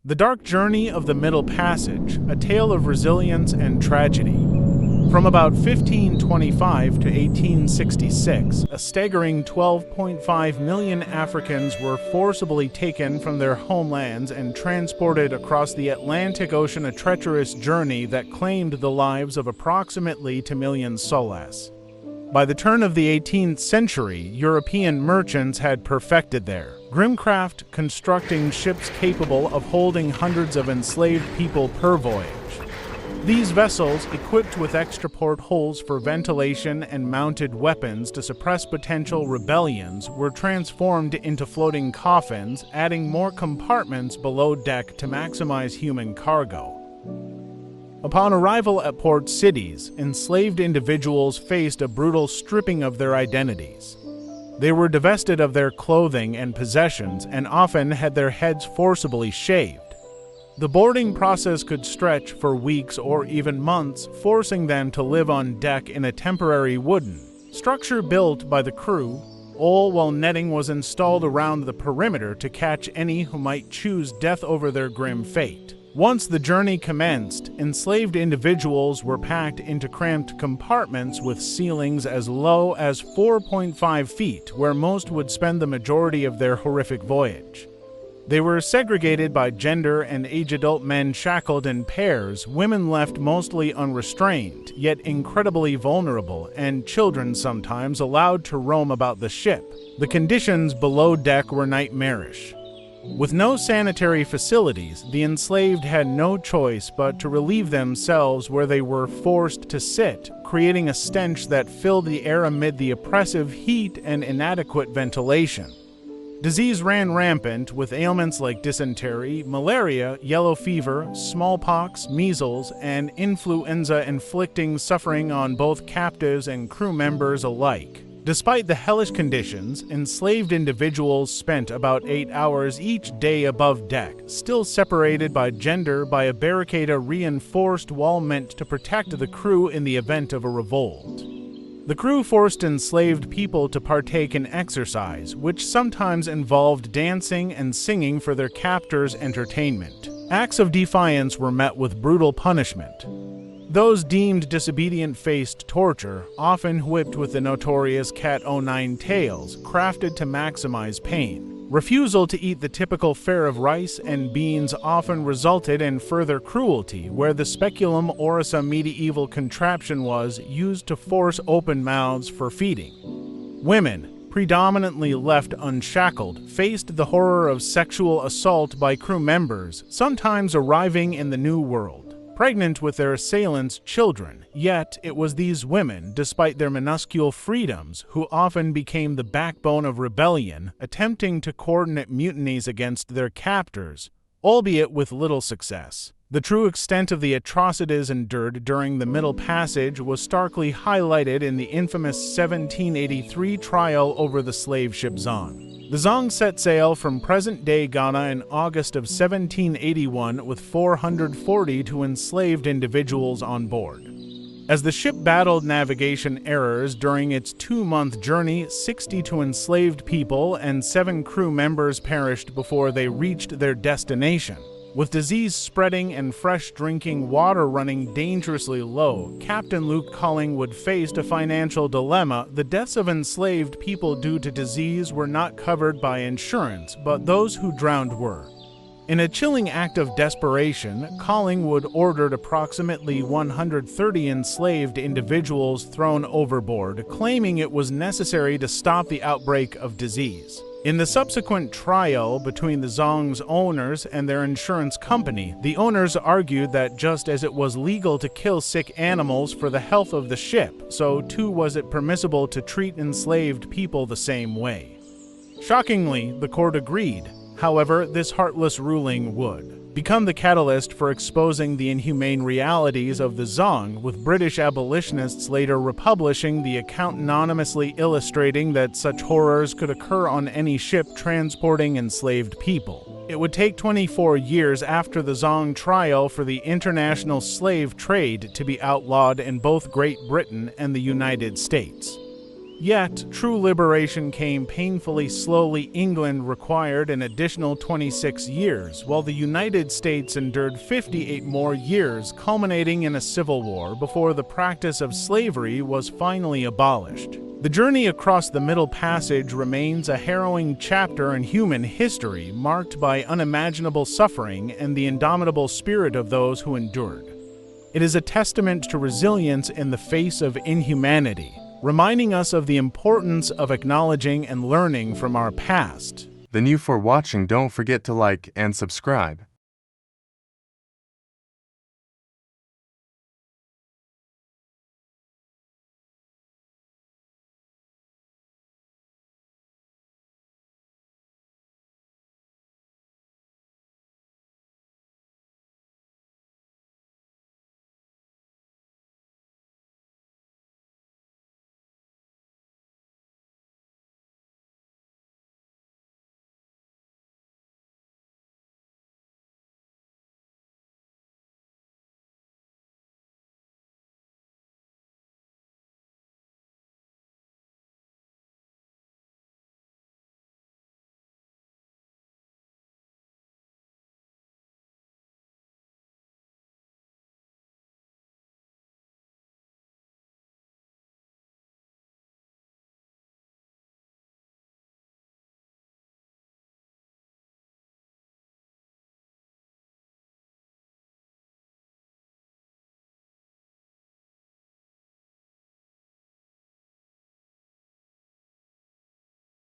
The Dark Journey of the Middle Passage, a tale of resilience and tragedy. From about 1525 to 1866, a staggering 12.5 million Africans were forcibly taken from their homelands and transported across the Atlantic Ocean, a treacherous journey that claimed the lives of approximately 2 million souls. By the turn of the 18th century, European merchants had perfected their grimcraft, constructing ships capable of holding hundreds of enslaved people per voyage. These vessels, equipped with extra portholes for ventilation and mounted weapons to suppress potential rebellions, were transformed into floating coffins, adding more compartments below deck to maximize human cargo. Upon arrival at port cities, enslaved individuals faced a brutal stripping of their identities. They were divested of their clothing and possessions and often had their heads forcibly shaved. The boarding process could stretch for weeks or even months, forcing them to live on deck in a temporary wooden structure built by the crew, all while netting was installed around the perimeter to catch any who might choose death over their grim fate. Once the journey commenced, enslaved individuals were packed into cramped compartments with ceilings as low as 4.5 feet, where most would spend the majority of their horrific voyage. They were segregated by gender, and age-adult men shackled in pairs, women left mostly unrestrained, yet incredibly vulnerable, and children sometimes allowed to roam about the ship. The conditions below deck were nightmarish. With no sanitary facilities, the enslaved had no choice but to relieve themselves where they were forced to sit, creating a stench that filled the air amid the oppressive heat and inadequate ventilation. Disease ran rampant, with ailments like dysentery, malaria, yellow fever, smallpox, measles, and influenza inflicting suffering on both captives and crew members alike. Despite the hellish conditions, enslaved individuals spent about 8 hours each day above deck, still separated by gender by a barricade, a reinforced wall meant to protect the crew in the event of a revolt. The crew forced enslaved people to partake in exercise, which sometimes involved dancing and singing for their captors' entertainment. Acts of defiance were met with brutal punishment. Those deemed disobedient faced torture, often whipped with the notorious cat o' nine tails, crafted to maximize pain. Refusal to eat the typical fare of rice and beans often resulted in further cruelty, where the speculum or some medieval contraption was used to force open mouths for feeding. Women, predominantly left unshackled, faced the horror of sexual assault by crew members, sometimes arriving in the New World pregnant with their assailants' children. Yet it was these women, despite their minuscule freedoms, who often became the backbone of rebellion, attempting to coordinate mutinies against their captors, albeit with little success. The true extent of the atrocities endured during the Middle Passage was starkly highlighted in the infamous 1783 trial over the slave ship Zong. The Zong set sail from present-day Ghana in August of 1781 with 442 enslaved individuals on board. As the ship battled navigation errors during its 2-month journey, 62 enslaved people and 7 crew members perished before they reached their destination. With disease spreading and fresh drinking water running dangerously low, Captain Luke Collingwood faced a financial dilemma. The deaths of enslaved people due to disease were not covered by insurance, but those who drowned were. In a chilling act of desperation, Collingwood ordered approximately 130 enslaved individuals thrown overboard, claiming it was necessary to stop the outbreak of disease. In the subsequent trial between the Zong's owners and their insurance company, the owners argued that just as it was legal to kill sick animals for the health of the ship, so too was it permissible to treat enslaved people the same way. Shockingly, the court agreed. However, this heartless ruling would become the catalyst for exposing the inhumane realities of the Zong, with British abolitionists later republishing the account anonymously illustrating that such horrors could occur on any ship transporting enslaved people. It would take 24 years after the Zong trial for the international slave trade to be outlawed in both Great Britain and the United States. Yet, true liberation came painfully slowly. England required an additional 26 years, while the United States endured 58 more years, culminating in a civil war before the practice of slavery was finally abolished. The journey across the Middle Passage remains a harrowing chapter in human history, marked by unimaginable suffering and the indomitable spirit of those who endured. It is a testament to resilience in the face of inhumanity, reminding us of the importance of acknowledging and learning from our past. Thank you for watching. Don't forget to like and subscribe.